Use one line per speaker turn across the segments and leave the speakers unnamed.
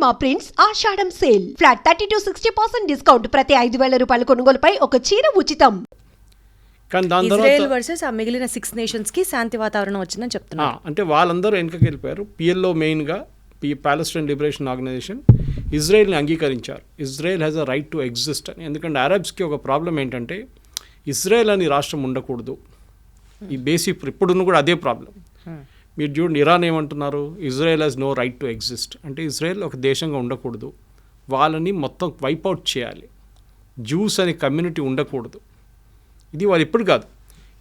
Cinema prints ఆషాఢం sale. Flat 30-60% discount. ప్రతి 5,000 రూపాయల కొనుగోలుపై ఒక చీర ఉచితం.
ఇజ్రాయెల్ వర్సెస్ ఆ మిగిలిన 6 నేషన్స్ కి శాంతి వాతావరణం వచ్చిందని చెప్తున్నారు.
అంటే వాళ్ళందరూ వెనకకి వెళ్ళిపోయారు. పిఎల్ఓ మెయిన్గా పాలస్టైన్ లిబరేషన్ ఆర్గనైజేషన్ ఇజ్రాయెల్ని అంగీకరించారు. Israel has a right to exist అని. ఎందుకంటే అరబ్స్కి ఒక ప్రాబ్లం ఏంటంటే ఇజ్రాయెల్ అని రాష్ట్రం ఉండకూడదు. ఈ బేసిక్ ఇప్పుడున్న కూడా అదే ప్రాబ్లం. మీరు చూడండి, ఇరాన్ ఏమంటున్నారు, Israel has no right to exist. అంటే ఇజ్రాయెల్ ఒక దేశంగా ఉండకూడదు, వాళ్ళని మొత్తం వైపౌట్ చేయాలి, జ్యూస్ అనే కమ్యూనిటీ ఉండకూడదు. ఇది వాళ్ళు ఇప్పుడు కాదు,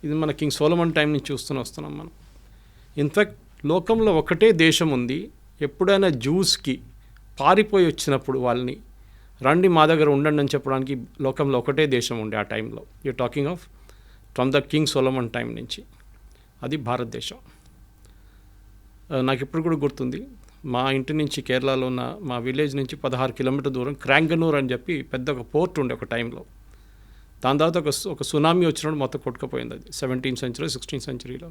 ఇది మన కింగ్ సోలమన్ టైం నుంచి వస్తున్నాం మనం. ఇన్ఫ్యాక్ట్ లోకంలో ఒకటే దేశం ఉంది, ఎప్పుడైనా జ్యూస్కి పారిపోయి వచ్చినప్పుడు వాళ్ళని రండి మా దగ్గర ఉండండి అని చెప్పడానికి లోకంలో ఒకటే దేశం ఉండే ఆ టైంలో. You talking of from the king Solomon time నుంచి. అది భారతదేశం. నాకు ఇప్పుడు కూడా గుర్తుంది, మా ఇంటి నుంచి కేరళలో ఉన్న మా విలేజ్ నుంచి 16 కిలోమీటర్ దూరం క్రాంగనూర్ అని చెప్పి పెద్ద ఒక పోర్ట్ ఉండే ఒక టైంలో. దాని తర్వాత ఒక సునామీ వచ్చినప్పుడు మొత్తం కొట్టుకుపోయింది. అది 17th century 16th centuryలో.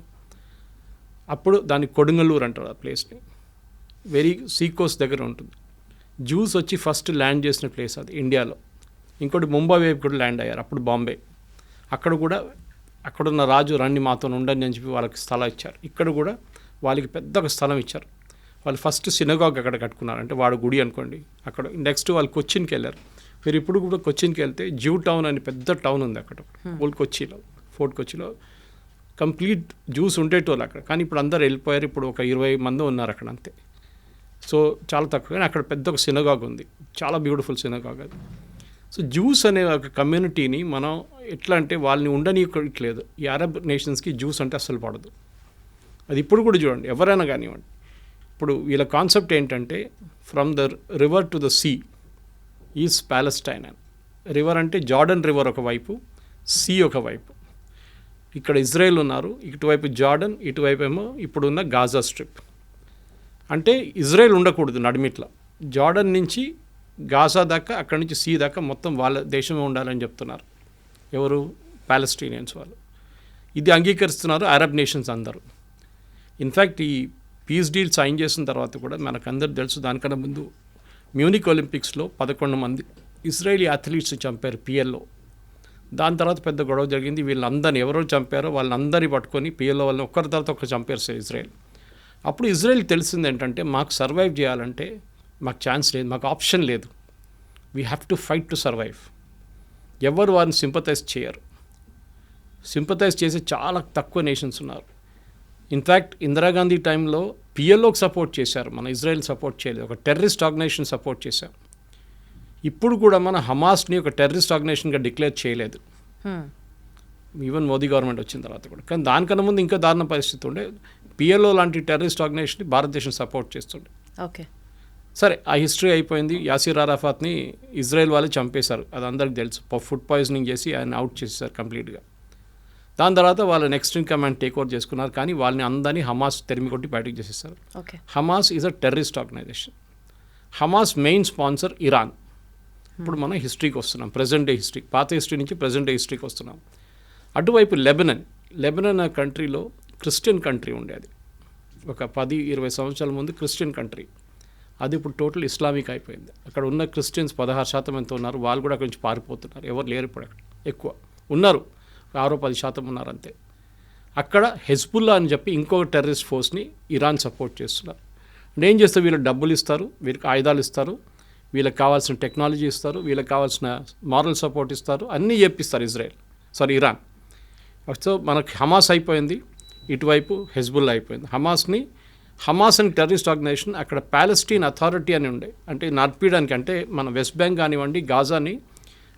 అప్పుడు దాన్ని కొడుంగలూరు అంటారు ఆ ప్లేస్ని. వెరీ సీకోస్ట్ దగ్గర ఉంటుంది. జ్యూస్ వచ్చి ఫస్ట్ ల్యాండ్ చేసిన ప్లేస్ అది ఇండియాలో. ఇంకోటి ముంబై వైపు కూడా ల్యాండ్ అయ్యారు, అప్పుడు బాంబే. అక్కడ కూడా అక్కడున్న రాజు రండి మాతో ఉండని అని చెప్పి వాళ్ళకి స్థలం ఇచ్చారు. ఇక్కడ కూడా వాళ్ళకి పెద్ద ఒక స్థలం ఇచ్చారు. వాళ్ళు ఫస్ట్ సినగాగ్ అక్కడ కట్టుకున్నారు, అంటే వాడు గుడి అనుకోండి. అక్కడ నెక్స్ట్ వాళ్ళు కొచ్చిన్కి వెళ్ళారు. మీరు ఇప్పుడు కూడా కొచ్చిన్కి వెళ్తే జ్యూ టౌన్ అని పెద్ద టౌన్ ఉంది అక్కడ ఓల్డ్ కొచ్చిలో, ఫోర్ట్ కొచ్చిలో. కంప్లీట్ జ్యూస్ ఉండేటోళ్ళు అక్కడ, కానీ ఇప్పుడు అందరు వెళ్ళిపోయారు. ఇప్పుడు ఒక 20 మంది ఉన్నారు అక్కడ అంతే. సో చాలా తక్కువ, కానీ అక్కడ పెద్ద ఒక సినగాగ్ ఉంది, చాలా బ్యూటిఫుల్ సినగాగ్ అది. సో జ్యూస్ అనే ఒక కమ్యూనిటీని మనం ఎట్లా అంటే వాళ్ళని ఉండనీయట్లేదు. ఈ అరబ్ నేషన్స్కి జ్యూస్ అంటే అస్సలు పడదు. అది ఇప్పుడు కూడా చూడండి, ఎవరైనా కానివ్వండి. ఇప్పుడు వీళ్ళ కాన్సెప్ట్ ఏంటంటే from the river to the sea is Palestine అని. రివర్ అంటే జార్డన్ రివర్ ఒకవైపు, సీ ఒకవైపు. ఇక్కడ ఇజ్రాయెల్ ఉన్నారు, ఇటువైపు జార్డన్, ఇటువైపు ఏమో ఇప్పుడున్న గాజా స్ట్రిప్. అంటే ఇజ్రాయెల్ ఉండకూడదు నడిమిట్లా. జార్డన్ నుంచి గాజా దాకా, అక్కడి నుంచి సీ దాకా మొత్తం వాళ్ళ దేశమే ఉండాలని చెప్తున్నారు. ఎవరు? ప్యాలెస్టీనియన్స్ వాళ్ళు. ఇది అంగీకరిస్తున్నారు అరబ్ నేషన్స్ అందరూ. ఇన్ఫ్యాక్ట్ ఈ పీస్ డీల్ సైన్ చేసిన తర్వాత కూడా మనకందరూ తెలుసు, దానికన్నా ముందు మ్యూనిక్ ఒలింపిక్స్లో 11 మంది ఇజ్రాయేలీ అథ్లీట్స్ చంపారు పిఎల్లో. దాని తర్వాత పెద్ద గొడవ జరిగింది. వీళ్ళందరినీ ఎవరో చంపారో వాళ్ళందరినీ పట్టుకొని పిఎల్లో వాళ్ళని ఒక్కరి తర్వాత ఒకరు చంపారు ఇజ్రాయెల్. అప్పుడు ఇజ్రాయెల్ తెలిసింది ఏంటంటే మాకు సర్వైవ్ చేయాలంటే మాకు ఛాన్స్ లేదు, మాకు ఆప్షన్ లేదు. We have to fight to survive. ఎవరు వారిని సింపథైజ్ చేయరు. సింపథైజ్ చేసే చాలా తక్కువ నేషన్స్ ఉన్నారు. ఇన్ఫ్యాక్ట్ ఇందిరాగాంధీ టైంలో పిఎల్ఓకి సపోర్ట్ చేశారు, మన ఇజ్రాయెల్ సపోర్ట్ చేయలేదు. ఒక టెర్రరిస్ట్ ఆర్గనైజేషన్ సపోర్ట్ చేశారు. ఇప్పుడు కూడా మన హమాస్ని ఒక టెర్రరిస్ట్ ఆర్గనైజేషన్గా డిక్లేర్ చేయలేదు, ఈవెన్ మోదీ గవర్నమెంట్ వచ్చిన తర్వాత కూడా. కానీ దానికన్నా ముందు ఇంకా దారుణ పరిస్థితి ఉండే. పిఎల్ఓ లాంటి టెర్రరిస్ట్ ఆర్గనైజేషన్ని భారతదేశం సపోర్ట్ చేస్తుండే.
ఓకే,
సరే ఆ హిస్టరీ అయిపోయింది. యాసిర్ అరాఫాత్ని ఇజ్రాయెల్ వాళ్ళు చంపేశారు, అది అందరికి తెలుసు. ఫుడ్ పాయిజనింగ్ చేసి ఆయన అవుట్ చేసేసారు కంప్లీట్గా. దాని తర్వాత వాళ్ళు next in command take over చేసుకున్నారు, కానీ వాళ్ళని అందరినీ హమాస్ తెరిమి కొట్టి బయటకు చేసేసారు. Hamas is a terrorist organisation. Hamas main sponsor Iran. ఇప్పుడు మనం హిస్టరీకి వస్తున్నాం, ప్రజెంట్ డే హిస్టరీ, పాత హిస్టరీ నుంచి ప్రజెంట్ డే హిస్టరీకి వస్తున్నాం. అటువైపు లెబనన్ కంట్రీలో క్రిస్టియన్ కంట్రీ ఉండేది. ఒక 10-20 సంవత్సరాల ముందు క్రిస్టియన్ కంట్రీ. అది ఇప్పుడు టోటల్ ఇస్లామిక్ అయిపోయింది. అక్కడ ఉన్న క్రిస్టియన్స్ 16% ఎంతో ఉన్నారు. వాళ్ళు కూడా అక్కడి నుంచి పారిపోతున్నారు. ఎవరు లేరు ఇప్పుడు అక్కడ. ఎక్కువ ఉన్నారు, 6-10% ఉన్నారు అంతే. అక్కడ హెజ్బుల్లా అని చెప్పి ఇంకొక టెర్రరిస్ట్ ఫోర్స్ని ఇరాన్ సపోర్ట్ చేస్తున్నారు. అంటే ఏం చేస్తారు, వీళ్ళకి డబ్బులు ఇస్తారు, వీళ్ళకి ఆయుధాలు ఇస్తారు, వీళ్ళకి కావాల్సిన టెక్నాలజీ ఇస్తారు, వీళ్ళకి కావాల్సిన మారల్ సపోర్ట్ ఇస్తారు, అన్నీ చెప్పిస్తారు ఇరాన్. సో మనకి హమాస్ అయిపోయింది, ఇటువైపు హెజ్బుల్లా అయిపోయింది. హమాస్ అని టెర్రరిస్ట్ ఆర్గనైజేషన్ అక్కడ ప్యాలెస్టీన్ అథారిటీ అని ఉండే, అంటే నడిపించడానికి, అంటే మన వెస్ట్ బ్యాంక్ కానివ్వండి గాజాని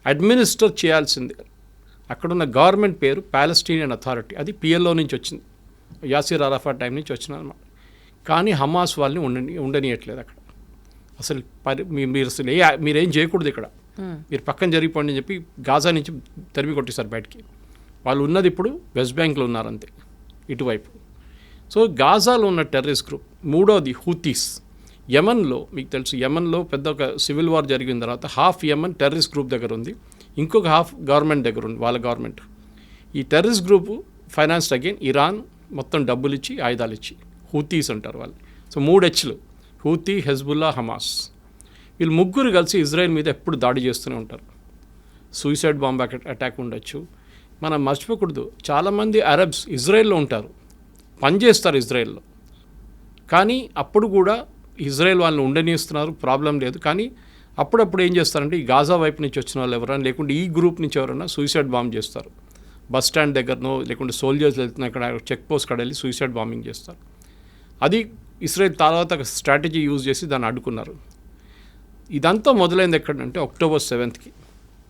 అడ్మినిస్టర్ చేయాల్సింది. అక్కడున్న గవర్నమెంట్ పేరు ప్యాలెస్టీనియన్ అథారిటీ. అది పిఎల్ఓ నుంచి వచ్చింది, యాసిర్ అరాఫాత్ టైం నుంచి వచ్చింది అనమాట. కానీ హమాస్ వాళ్ళని ఉండనియట్లేదు అక్కడ. అసలు మీరేం చేయకూడదు ఇక్కడ, మీరు పక్కన జరిగిపోండి అని చెప్పి గాజా నుంచి తరిమి కొట్టేశారు బయటికి. వాళ్ళు ఉన్నది ఇప్పుడు వెస్ట్ బ్యాంక్లో ఉన్నారంతే ఇటువైపు. సో గాజాలో ఉన్న టెర్రరిస్ట్ గ్రూప్. మూడోది హూతీస్. యమన్లో మీకు తెలుసు, యమన్లో పెద్ద ఒక సివిల్ వార్ జరిగిన తర్వాత హాఫ్ యమన్ టెర్రరిస్ట్ గ్రూప్ దగ్గర ఉంది, ఇంకొక హాఫ్ గవర్నమెంట్ దగ్గర ఉంది, వాళ్ళ గవర్నమెంట్. ఈ terrorist group financed again Iran, మొత్తం డబ్బులు ఇచ్చి ఆయుధాలు ఇచ్చి. హూతీస్ అంటారు వాళ్ళు. సో 3 Hలు: హూతీ, హెజ్బుల్లా, హమాస్. వీళ్ళు ముగ్గురు కలిసి ఇజ్రాయెల్ మీద ఎప్పుడు దాడి చేస్తూనే ఉంటారు. సూసైడ్ బాంబ్ అటాక్ ఉండొచ్చు. మనం మర్చిపోకూడదు, చాలామంది అరబ్స్ ఇజ్రాయెల్లో ఉంటారు, పనిచేస్తారు ఇజ్రాయెల్లో. కానీ అప్పుడు కూడా ఇజ్రాయెల్ వాళ్ళని ఉండనిస్తున్నారు, ప్రాబ్లం లేదు. కానీ అప్పుడప్పుడు ఏం చేస్తారంటే ఈ గాజా వైపు నుంచి వచ్చిన వాళ్ళు ఎవరైనా, లేకుంటే ఈ గ్రూప్ నుంచి ఎవరైనా సూసైడ్ బాంబ్ చేస్తారు. బస్ స్టాండ్ దగ్గరనో లేకుంటే సోల్జర్స్ వెళ్తున్న ఇక్కడ చెక్ పోస్ట్ కాడ వెళ్ళి సూసైడ్ బాంబింగ్ చేస్తారు. అది ఇజ్రాయెల్ తర్వాత స్ట్రాటజీ యూజ్ చేసి దాన్ని అడ్డుకున్నారు. ఇదంతా మొదలైంది ఎక్కడంటే October 7th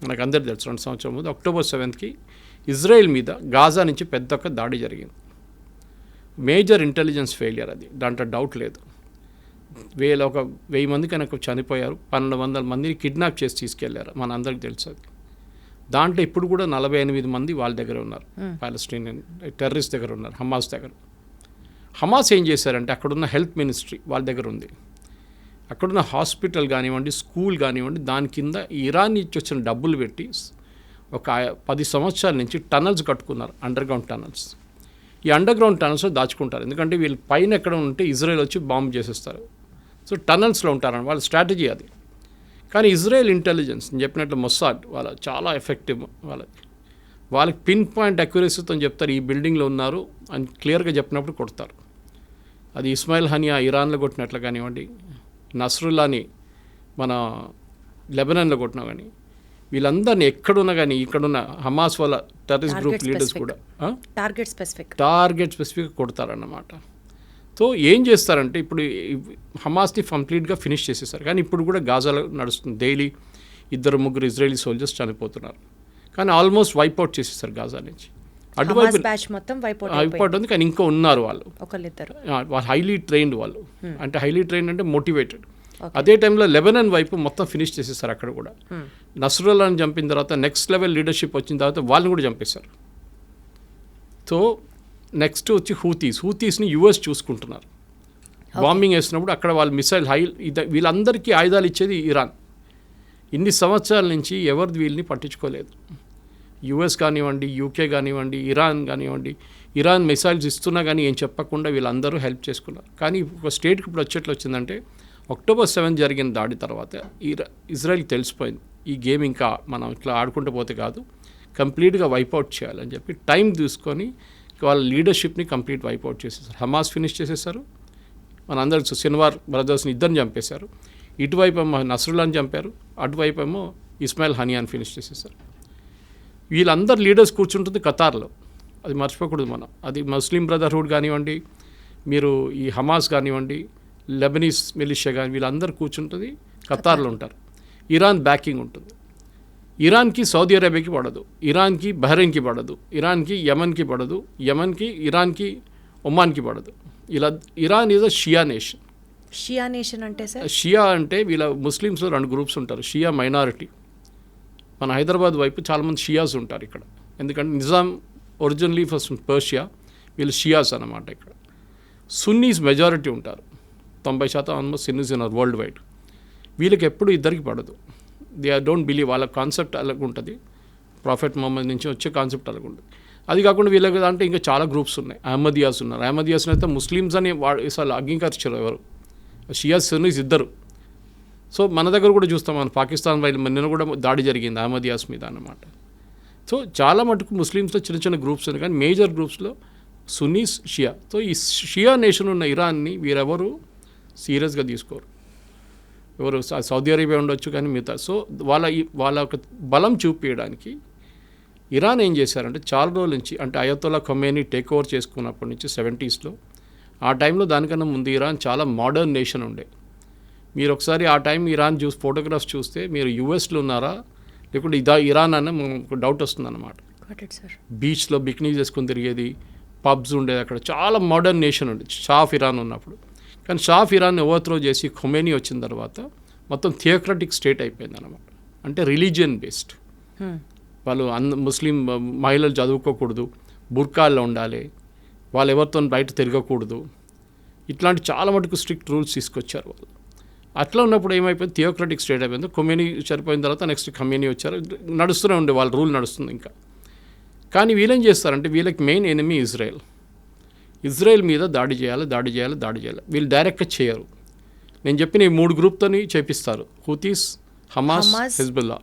మనకు అందరికీ తెలుసు, 2 సంవత్సరాల ముందు October 7th ఇజ్రాయెల్ మీద గాజా నుంచి పెద్ద ఒక దాడి జరిగింది. మేజర్ ఇంటెలిజెన్స్ ఫెయిలియర్ అది, దాంట్లో డౌట్ లేదు. 1000 మంది కనుక చనిపోయారు, 1200 మందిని కిడ్నాప్ చేసి తీసుకెళ్లారు, మన అందరికి తెలుసు అది. దాంట్లో ఇప్పుడు కూడా 48 మంది వాళ్ళ దగ్గర ఉన్నారు, పాలస్టీనియన్ టెర్రరిస్ట్ దగ్గర ఉన్నారు, హమాస్ దగ్గర. హమాస్ ఏం చేశారంటే అక్కడున్న హెల్త్ మినిస్ట్రీ వాళ్ళ దగ్గర ఉంది, అక్కడున్న హాస్పిటల్ కానివ్వండి, స్కూల్ కానివ్వండి, దాని కింద ఇరాన్ నుంచి వచ్చిన డబ్బులు పెట్టి ఒక 10 సంవత్సరాల నుంచి టనల్స్ కట్టుకున్నారు, అండర్గ్రౌండ్ టనల్స్. ఈ అండర్గ్రౌండ్ టనల్స్లో దాచుకుంటారు, ఎందుకంటే వీళ్ళు పైన ఎక్కడ ఉంటే ఇజ్రాయెల్ వచ్చి బాంబు చేసేస్తారు. సో టనల్స్లో ఉంటారని వాళ్ళ స్ట్రాటజీ అది. కానీ ఇజ్రాయెల్ ఇంటెలిజెన్స్ నేను చెప్పినట్లు మొస్సాడ్ వాళ్ళ చాలా ఎఫెక్టివ్, వాళ్ళకి పిన్ పాయింట్ అక్యురసీతో చెప్తారు ఈ బిల్డింగ్లో ఉన్నారు అని క్లియర్గా చెప్పినప్పుడు కొడతారు. అది ఇస్మాయిల్ హనియా ఇరాన్లో కొట్టినట్లు కానివ్వండి, నస్రుల్లాని మన లెబనాన్లో కొట్టినా కానీ, వీళ్ళందరినీ ఎక్కడున్నా కానీ ఇక్కడున్న హమాస్ వాళ్ళ టెర్రరిస్ట్ గ్రూప్ లీడర్స్ కూడా టార్గెట్ స్పెసిఫిక్గా కొడతారన్నమాట. సో ఏం చేస్తారంటే ఇప్పుడు హమాస్ని కంప్లీట్గా ఫినిష్ చేసేసారు. కానీ ఇప్పుడు కూడా గాజాలో నడుస్తుంది, డైలీ 2-3 ఇజ్రాయలీ సోల్జర్స్ చనిపోతున్నారు. కానీ ఆల్మోస్ట్ వైప్అవుట్ చేసేసారు గాజా నుంచి. అటువైపు వైప్అవుట్ ఉంది, కానీ ఇంకా ఉన్నారు వాళ్ళు హైలీ ట్రైన్డ్ వాళ్ళు. అంటే హైలీ ట్రైన్డ్ అంటే మోటివేటెడ్. అదే టైంలో లెబనాన్ వైపు మొత్తం ఫినిష్ చేసేసారు అక్కడ కూడా. నస్రుల్లాని చంపిన తర్వాత నెక్స్ట్ లెవెల్ లీడర్షిప్ వచ్చిన తర్వాత వాళ్ళని కూడా చంపేశారు. సో నెక్స్ట్ వచ్చి హూతీస్ని యుఎస్ చూసుకుంటున్నారు. బాంబింగ్ వేసినప్పుడు అక్కడ వాళ్ళు మిసైల్ వీళ్ళందరికీ ఆయుధాలు ఇచ్చేది ఇరాన్. ఇన్ని సంవత్సరాల నుంచి ఎవరిది వీళ్ళని పట్టించుకోలేదు. యుఎస్ కానివ్వండి, యూకే కానివ్వండి, ఇరాన్ కానివ్వండి, ఇరాన్ మిసైల్స్ ఇస్తున్నా కానీ ఏం చెప్పకుండా వీళ్ళందరూ హెల్ప్ చేసుకున్నారు. కానీ ఒక స్టేట్కి ఇప్పుడు వచ్చేట్లు వచ్చిందంటే October 7 జరిగిన దాడి తర్వాత ఇజ్రాయెల్కి తెలిసిపోయింది ఈ గేమ్ ఇంకా మనం ఇట్లా ఆడుకుంటూ పోతే కాదు, కంప్లీట్గా వైప్అవుట్ చేయాలని చెప్పి టైం తీసుకొని వాళ్ళ లీడర్షిప్ని కంప్లీట్ వైప్అవుట్ చేసేసారు. హమాస్ ఫినిష్ చేసేసారు, మనందరూ సిన్వార్ బ్రదర్స్ని ఇద్దరిని చంపేశారు. ఇటువైపు ఏమో నస్రుల్లాని చంపారు, అటువైపు ఏమో ఇస్మాయిల్ హనియాని ఫినిష్ చేసేసారు. వీళ్ళందరు లీడర్స్ కూర్చుంటుంది ఖతార్లో, అది మర్చిపోకూడదు మనం. అది ముస్లిం బ్రదర్హుడ్ కానివ్వండి, మీరు ఈ హమాస్ కానివ్వండి, లెబనీస్ మిలిషియా కానీ వీళ్ళందరూ కూర్చుంటుంది ఖతార్లో ఉంటారు. ఇరాన్ బ్యాకింగ్ ఉంటుంది. ఇరాన్కి సౌదీ అరేబియాకి పడదు, ఇరాన్కి బహ్రెయిన్కి పడదు, ఇరాన్కి యమన్కి పడదు, యమన్కి ఇరాన్కి ఒమాన్కి పడదు. ఇలా Iran is a Shia nation.
Shia nation అంటే సార్,
షియా అంటే వీళ్ళ ముస్లిమ్స్లో 2 గ్రూప్స్ ఉంటారు. షియా మైనారిటీ, మన హైదరాబాద్ వైపు చాలామంది షియాస్ ఉంటారు ఇక్కడ, ఎందుకంటే నిజాం ఒరిజినలీ ఫస్ట్ పర్షియా, వీళ్ళు షియాస్ అన్నమాట. ఇక్కడ సున్నీస్ మెజారిటీ ఉంటారు, 90% ఆల్మోస్ట్ సున్నీస్ ఉన్నారు వరల్డ్ వైడ్. వీళ్ళకి ఎప్పుడు ఇద్దరికి పడదు. దే డోంట్ బిలీవ్, వాళ్ళ కాన్సెప్ట్ అలాగ ఉంటుంది, ప్రాఫెట్ మొహమ్మద్ నుంచి వచ్చే కాన్సెప్ట్ అలాగ ఉంటుంది. అది కాకుండా వీళ్ళకి అంటే ఇంకా చాలా గ్రూప్స్ ఉన్నాయి. అహ్మదియాస్ ఉన్నారు, అహ్మదియాస్ని అయితే ముస్లిమ్స్ అని అసలు అంగీకరించారు ఎవరు, షియాస్ సున్నీస్ ఇద్దరు. సో మన దగ్గర కూడా చూస్తాం, మన పాకిస్తాన్ వైపు నిన్న కూడా దాడి జరిగింది అహ్మదియాస్ మీద అన్నమాట. సో చాలా మటుకు ముస్లిమ్స్లో చిన్న చిన్న గ్రూప్స్ ఉన్నాయి, కానీ మేజర్ గ్రూప్స్లో సున్నీస్ షియా. సో ఈ షియా నేషన్ ఉన్న ఇరాన్ని వీరెవరు సీరియస్గా తీసుకోరు. ఎవరు సౌదీ అరేబియా ఉండొచ్చు కానీ మిగతా. సో వాళ్ళ ఒక బలం చూపించడానికి ఇరాన్ ఏం చేశారంటే చాలా రోజుల నుంచి, అంటే అయతొల్లా ఖొమేనీ టేక్ ఓవర్ చేసుకున్నప్పటి నుంచి 70s ఆ టైంలో దానికన్నా ముందు ఇరాన్ చాలా మోడర్న్ నేషన్ ఉండే. మీరు ఒకసారి ఆ టైం ఇరాన్ ఫోటోగ్రాఫ్స్ చూస్తే మీరు యూఎస్లో ఉన్నారా లేకుంటే ఇరాన్ అన్న ఒక డౌట్ వస్తుందన్నమాట. బీచ్లో బికినీ చేసుకుని తిరిగేది, పబ్స్ ఉండేది, అక్కడ చాలా మోడర్న్ నేషన్ ఉండేది షా ఆఫ్ ఇరాన్ ఉన్నప్పుడు. కానీ షా ఆఫ్ ఇరాన్ని ఓవర్త్రో చేసి ఖొమేనీ వచ్చిన తర్వాత మొత్తం థియోక్రటిక్ స్టేట్ అయిపోయింది అన్నమాట. అంటే రిలీజియన్ బేస్డ్. వాళ్ళు ముస్లిం మహిళలు చదువుకోకూడదు, బుర్కాల్లో ఉండాలి, వాళ్ళు ఎవరితో బయట తిరగకూడదు, ఇట్లాంటి చాలా మటుకు స్ట్రిక్ట్ రూల్స్ తీసుకొచ్చారు వాళ్ళు. అట్లా ఉన్నప్పుడు ఏమైపోయింది, థియోక్రటిక్ స్టేట్ అయిపోయింది. ఖొమేనీ చనిపోయిన తర్వాత నెక్స్ట్ ఖమేనీ వచ్చారు, నడుస్తూనే ఉండే వాళ్ళ రూల్ నడుస్తుంది ఇంకా. కానీ వీళ్ళేం చేస్తారంటే వీళ్ళకి మెయిన్ ఎనిమీ ఇజ్రాయెల్ మీద దాడి చేయాలి. వీళ్ళు డైరెక్ట్గా చేయరు, నేను చెప్పిన ఈ 3 గ్రూప్తోని చేపిస్తారు. హూతీస్, హమాస్, హిజ్బుల్లా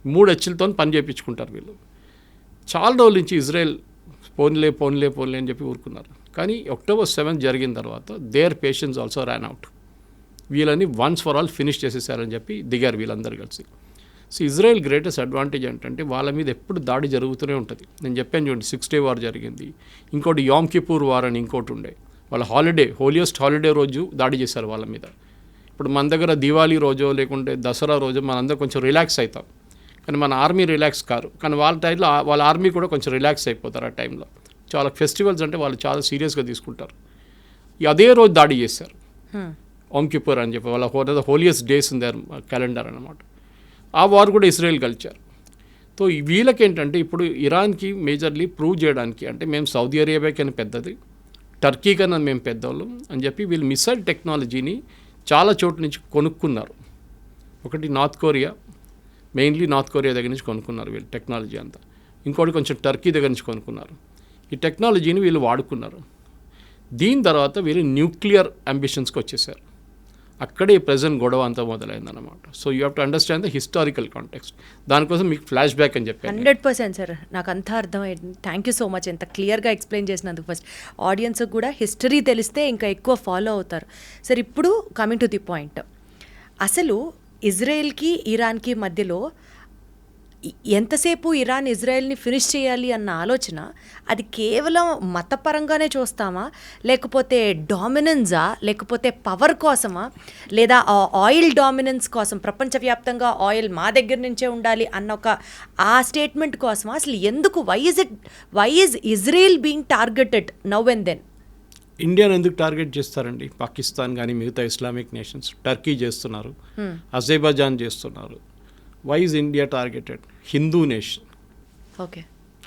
3 హెచ్లతో పని చేయించుకుంటారు వీళ్ళు. చాలా రోజుల నుంచి ఇజ్రాయెల్ పోన్లే అని చెప్పి ఊరుకున్నారు. కానీ October 7 జరిగిన తర్వాత their patience also ran out. వీళ్ళని వన్స్ ఫర్ ఆల్ ఫినిష్ చేసేసారని చెప్పి దిగారు వీళ్ళందరూ కలిసి. సో ఇజ్రాయెల్ గ్రేటెస్ట్ అడ్వాంటేజ్ ఏంటంటే వాళ్ళ మీద ఎప్పుడు దాడి జరుగుతూనే ఉంటుంది. నేను చెప్పాను చూడండి, 6 Day వార్ జరిగింది, ఇంకోటి యామ్ కిపూర్ వార్ అని ఇంకోటి ఉండే. వాళ్ళ హోలియెస్ట్ హాలిడే రోజు దాడి చేశారు వాళ్ళ మీద. ఇప్పుడు మన దగ్గర దివాళీ రోజో లేకుంటే దసరా రోజు మనందరం కొంచెం రిలాక్స్ అవుతాం, కానీ మన ఆర్మీ రిలాక్స్ కారు. కానీ వాళ్ళ టైంలో వాళ్ళ ఆర్మీ కూడా కొంచెం రిలాక్స్ అయిపోతారు ఆ టైంలో. చాలా ఫెస్టివల్స్ అంటే వాళ్ళు చాలా సీరియస్గా తీసుకుంటారు. అదే రోజు దాడి చేశారు, యామ్ కిపూర్ అని చెప్పి. వాళ్ళ holiest days in their calendar అన్నమాట. ఆ వార్ కూడా ఇజ్రాయెల్ గెలిచారు. సో వీళ్ళకేంటంటే ఇప్పుడు ఇరాన్కి మేజర్లీ ప్రూవ్ చేయడానికి, అంటే మేము సౌదీ అరేబియా కన్నా పెద్దది, టర్కీ కన్నా మేము పెద్దవాళ్ళం అని చెప్పి వీళ్ళు మిసైల్ టెక్నాలజీని చాలా చోట్ల నుంచి కొనుక్కున్నారు. ఒకటి north Korea, mainly north Korea దగ్గర నుంచి కొనుక్కున్నారు వీళ్ళు టెక్నాలజీ అంతా. ఇంకోటి కొంచెం టర్కీ దగ్గర నుంచి కొనుక్కున్నారు. ఈ టెక్నాలజీని వీళ్ళు వాడుకున్నారు. దీని తర్వాత వీళ్ళు న్యూక్లియర్ అంబిషన్స్కి వచ్చేసారు. అక్కడే ప్రజెంట్ గొడవ అంతా మొదలైందన్నమాట. So you have to understand the historical context. దానికోసం మీకు ఫ్లాష్ బ్యాక్ అని చెప్పాను.
100% సార్, నాకు అంతా అర్థమైంది. థ్యాంక్ యూ సో మచ్ ఎంత క్లియర్గా ఎక్స్ప్లెయిన్ చేసినందుకు. ఫస్ట్ ఆడియన్స్కి కూడా హిస్టరీ తెలిస్తే ఇంకా ఎక్కువ ఫాలో అవుతారు. సార్ ఇప్పుడు కమింగ్ టు ది పాయింట్, అసలు ఇజ్రాయెల్కి ఇరాన్కి మధ్యలో ఎంతసేపు ఇరాన్ ఇజ్రాయెల్ని ఫినిష్ చేయాలి అన్న ఆలోచన, అది కేవలం మతపరంగానే చూస్తామా, లేకపోతే డామినెన్సా, లేకపోతే పవర్ కోసమా, లేదా ఆయిల్ డామినెన్స్ కోసం, ప్రపంచవ్యాప్తంగా ఆయిల్ మా దగ్గర నుంచే ఉండాలి అన్న ఒక ఆ స్టేట్మెంట్ కోసమా? అసలు ఎందుకు why is Israel being targeted now and then?
ఇండియాను ఎందుకు టార్గెట్ చేస్తారండి? పాకిస్తాన్ కానీ మిగతా ఇస్లామిక్ నేషన్స్, టర్కీ చేస్తున్నారు, అజర్బైజాన్ చేస్తున్నారు. Why is India targeted? Hindu nation.
Okay,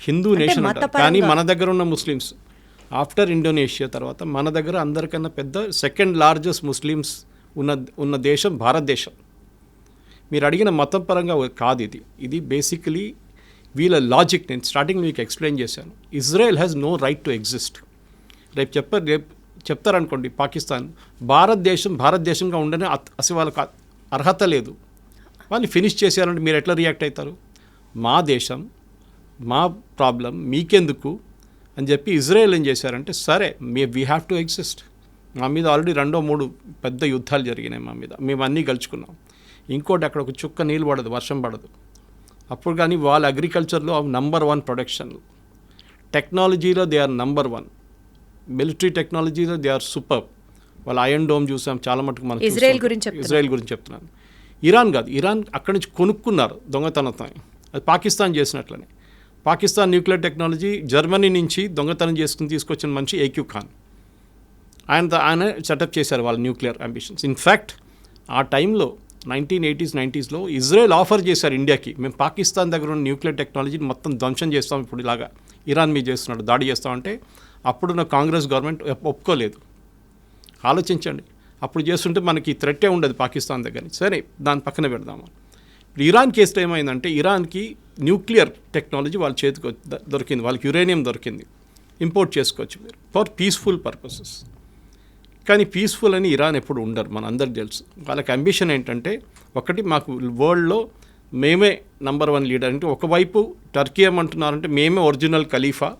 Hindu nation అంటారు. కానీ మన దగ్గర ఉన్న ముస్లిమ్స్ ఆఫ్టర్ ఇండోనేషియా తర్వాత మన దగ్గర అందరికన్నా పెద్ద సెకండ్ లార్జెస్ట్ ముస్లిమ్స్ ఉన్న దేశం భారతదేశం. మీరు అడిగిన మతం పరంగా కాదు ఇది బేసికలీ వీళ్ళ లాజిక్. నేను స్టార్టింగ్ మీకు ఎక్స్ప్లెయిన్ చేశాను. Israel has no right to exist. రేపు చెప్తారనుకోండి పాకిస్తాన్, భారతదేశంగా ఉండనే అసలు వాళ్ళకి అర్హత లేదు, వాళ్ళని ఫినిష్ చేసేయాలంటే మీరు ఎట్లా రియాక్ట్ అవుతారు? మా దేశం, మా ప్రాబ్లం మీకెందుకు అని చెప్పి ఇజ్రాయెల్ ఏం చేశారంటే, సరే వీ హ్యావ్ టు ఎగ్జిస్ట్. మా మీద ఆల్రెడీ 2-3 పెద్ద యుద్ధాలు జరిగినాయి మా మీద, మేము అన్నీ గెలుచుకున్నాం. ఇంకోటి అక్కడ ఒక చుక్క నీళ్ళు పడదు, వర్షం పడదు. అప్పుడు కానీ వాళ్ళ అగ్రికల్చర్లో నంబర్ 1 ప్రొడక్షన్, టెక్నాలజీలో దే ఆర్ నంబర్ 1, మిలిటరీ టెక్నాలజీలో దే ఆర్ సూపర్. వాళ్ళ ఐరన్ డోమ్ చూసాం చాలా మటుకు. మనం ఇజ్రాయెల్ గురించి చెప్తున్నాను. ఇరాన్ కాదు, ఇరాన్ అక్కడి నుంచి కొనుక్కున్నారు దొంగతనంతో. అది పాకిస్తాన్ చేసినట్లనే. పాకిస్తాన్ న్యూక్లియర్ టెక్నాలజీ జర్మనీ నుంచి దొంగతనం తీసుకొచ్చిన మనిషి ఏక్యూ ఖాన్. ఆయన సెటప్ చేశారు వాళ్ళ న్యూక్లియర్ అంబిషన్స్. ఇన్ఫ్యాక్ట్ ఆ టైంలో 1980s 90sలో ఇజ్రాయెల్ ఆఫర్ చేశారు ఇండియాకి, మేము పాకిస్తాన్ దగ్గర ఉన్న న్యూక్లియర్ టెక్నాలజీని మొత్తం ధ్వంసం చేస్తాం, ఇప్పుడు ఇలాగా ఇరాన్ మీద చేస్తున్నాడు, దాడి చేస్తామంటే అప్పుడున్న కాంగ్రెస్ గవర్నమెంట్ ఒప్పుకోలేదు. ఆలోచించండి, అప్పుడు చేస్తుంటే మనకి థ్రెట్టే ఉండదు పాకిస్తాన్ దగ్గర. సరే దాని పక్కన పెడదాము. ఇప్పుడు ఇరాన్ కేసులో ఏమైందంటే, ఇరాన్కి న్యూక్లియర్ టెక్నాలజీ వాళ్ళ చేతికి దొరికింది, వాళ్ళకి యురేనియం దొరికింది, ఇంపోర్ట్ చేసుకోవచ్చు మీరు ఫర్ పీస్ఫుల్ పర్పసెస్. కానీ పీస్ఫుల్ అని ఇరాన్ ఎప్పుడు ఉండరు, మన అందరికి తెలుసు. వాళ్ళకి అంబిషన్ ఏంటంటే, ఒకటి మాకు వరల్డ్లో మేమే నంబర్ 1 లీడర్. అంటే ఒకవైపు టర్కీ ఏమంటున్నారంటే, మేమే ఒరిజినల్ ఖలీఫా,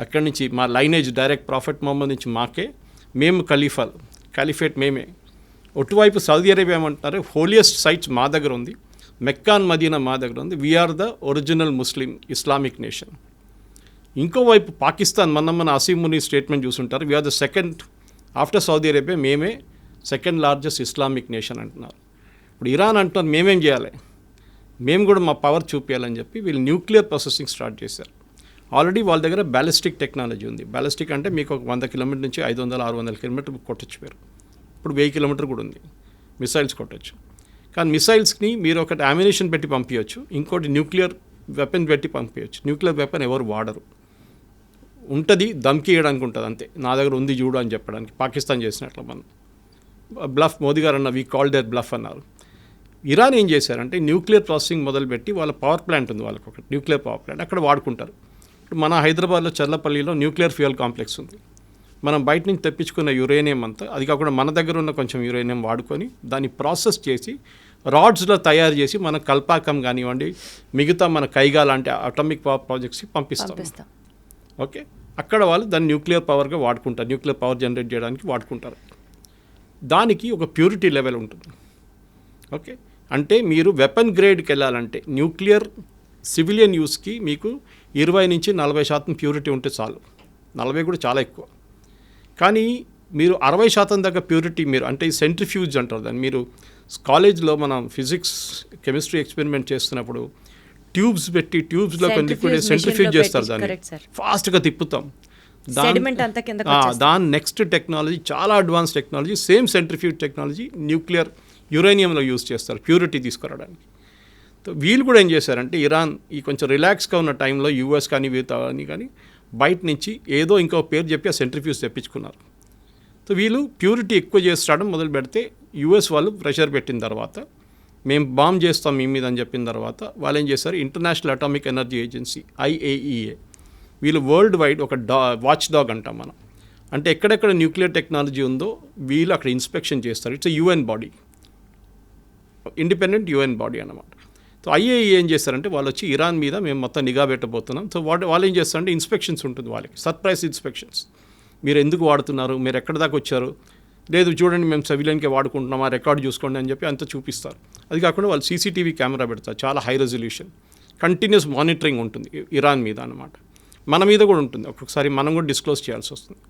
అక్కడి నుంచి మా లైనేజ్ డైరెక్ట్ ప్రాఫెట్ మొహమ్మద్ నుంచి మాకే, మేము ఖలీఫేట్ మేమే. ఒటువైపు సౌదీ అరేబియా ఏమంటున్నారు, హోలియెస్ట్ సైట్స్ మా దగ్గర ఉంది, మెక్కాన్ మదీనా మా దగ్గర ఉంది, we're the original Muslim Islamic nation. ఇంకోవైపు పాకిస్తాన్, మన అసీం ముని స్టేట్మెంట్ చూసుంటారు, we're the second after Saudi Arabia, మేమే సెకండ్ లార్జెస్ట్ ఇస్లామిక్ నేషన్ అంటున్నారు. ఇప్పుడు ఇరాన్ అంటున్నారు మేమేం చేయాలి, మేము కూడా మా పవర్ చూపించాలని చెప్పి వీళ్ళు న్యూక్లియర్ ప్రాసెసింగ్ స్టార్ట్ చేశారు. ఆల్రెడీ వాళ్ళ దగ్గర బ్యాలిస్టిక్ టెక్నాలజీ ఉంది. బ్యాలిస్టిక్ అంటే మీకు ఒక 100 కిలోమీటర్ నుంచి 500-600 కిలోమీటర్ కొట్టచ్చు మీరు. ఇప్పుడు 1000 కిలోమీటర్ కూడా ఉంది, మిసైల్స్ కొట్టచ్చు. కానీ మిసైల్స్ని మీరు ఒకటి అమ్యునిషన్ పెట్టి పంపించవచ్చు, ఇంకోటి న్యూక్లియర్ వెపన్ పెట్టి పంపించవచ్చు. న్యూక్లియర్ వెపన్ ఎవరు వాడరు, ఉంటుంది దమ్కి ఇవ్వడానికి ఉంటుంది అంతే, నా దగ్గర ఉంది చూడు అని చెప్పడానికి. పాకిస్తాన్ చేసినట్లు మనం బ్లఫ్, మోదీ గారు అన్న వీ కాల్ దేర్ బ్లఫ్ అన్నారు. ఇరాన్ ఏం చేశారంటే న్యూక్లియర్ ప్రాసెసింగ్ మొదలుపెట్టి వాళ్ళ పవర్ ప్లాంట్ ఉంది, వాళ్ళకి ఒక న్యూక్లియర్ పవర్ ప్లాంట్ అక్కడ వాడుకుంటారు. ఇప్పుడు మన హైదరాబాద్లో చర్లపల్లిలో న్యూక్లియర్ ఫ్యూయల్ కాంప్లెక్స్ ఉంది, మనం బయట నుంచి తెప్పించుకున్న యురేనియం అంతా, అది కాకుండా మన దగ్గర ఉన్న కొంచెం యురేనియం వాడుకొని దాన్ని ప్రాసెస్ చేసి రాడ్స్లో తయారు చేసి మన కల్పాకం కానివ్వండి, మిగతా మన కైగా లాంటి అటామిక్ పవర్ ప్రాజెక్ట్స్కి పంపిస్తాం. ఓకే, అక్కడ వాళ్ళు దాన్ని న్యూక్లియర్ పవర్గా వాడుకుంటారు, న్యూక్లియర్ పవర్ జనరేట్ చేయడానికి వాడుకుంటారు. దానికి ఒక ప్యూరిటీ లెవెల్ ఉంటుంది. ఓకే, అంటే మీరు వెపన్ గ్రేడ్కి వెళ్ళాలంటే న్యూక్లియర్ సివిలియన్ యూస్కి మీకు 20-40% ప్యూరిటీ ఉంటే చాలు. 40 కూడా చాలా ఎక్కువ. కానీ మీరు 60% దాకా ప్యూరిటీ మీరు, అంటే ఈ సెంట్రిఫ్యూజ్ అంటారు దాన్ని. మీరు కాలేజ్లో మనం ఫిజిక్స్ కెమిస్ట్రీ ఎక్స్పెరిమెంట్ చేస్తున్నప్పుడు ట్యూబ్స్ పెట్టి ట్యూబ్స్లో కొన్ని లిక్విడ్ సెంట్రిఫ్యూజ్ చేస్తారు, దాన్ని ఫాస్ట్గా తిప్పుతాం. దాని నెక్స్ట్ టెక్నాలజీ చాలా advance technology, same centrifuge technology nuclear యురేనియంలో యూజ్ చేస్తారు ప్యూరిటీ తీసుకురావడానికి. వీళ్ళు కూడా ఏం చేశారంటే ఇరాన్ ఈ కొంచెం రిలాక్స్గా ఉన్న టైంలో యూఎస్ కానీ కానీ బయట నుంచి ఏదో ఇంకో పేరు చెప్పి ఆ సెంట్రిఫ్యూజ్ తెప్పించుకున్నారు. సో వీళ్ళు ప్యూరిటీ ఎక్కువ చేస్తాడం మొదలు పెడితే యూఎస్ వాళ్ళు ప్రెషర్ పెట్టిన తర్వాత మేము బాంబ్ చేస్తాం మీ మీద అని చెప్పిన తర్వాత వాళ్ళు ఏం చేశారు, international atomic energy agency IAEA, వీళ్ళు వరల్డ్ వైడ్ ఒక వాచ్ డాగ్ అంటాం మనం. అంటే ఎక్కడెక్కడ న్యూక్లియర్ టెక్నాలజీ ఉందో వీళ్ళు అక్కడ ఇన్స్పెక్షన్ చేస్తారు. It's UN body, independent UN body అన్నమాట. సో IAEA ఏం చేస్తారంటే వాళ్ళు వచ్చి ఇరాన్ మీద మేము మొత్తం నిఘా పెట్టబోతున్నాం. సో వాళ్ళు ఏం చేస్తారంటే ఇన్స్పెక్షన్స్ ఉంటుంది వాళ్ళకి, సర్ప్రైజ్ ఇన్స్పెక్షన్స్. మీరు ఎందుకు వాడుతున్నారు, మీరు ఎక్కడి దాకా వచ్చారు, లేదు చూడండి మేము సివిలియన్కే వాడుకుంటున్నాం, ఆ రికార్డు చూసుకోండి అని చెప్పి అంతా చూపిస్తారు. అది కాకుండా వాళ్ళు CCTV కెమెరా పెడతారు, చాలా హై రెజల్యూషన్, కంటిన్యూస్ మానిటరింగ్ ఉంటుంది ఇరాన్ మీద అన్నమాట. మన మీద కూడా ఉంటుంది, ఒక్కొక్కసారి మనం కూడా డిస్క్లోజ్ చేయాల్సి వస్తుంది.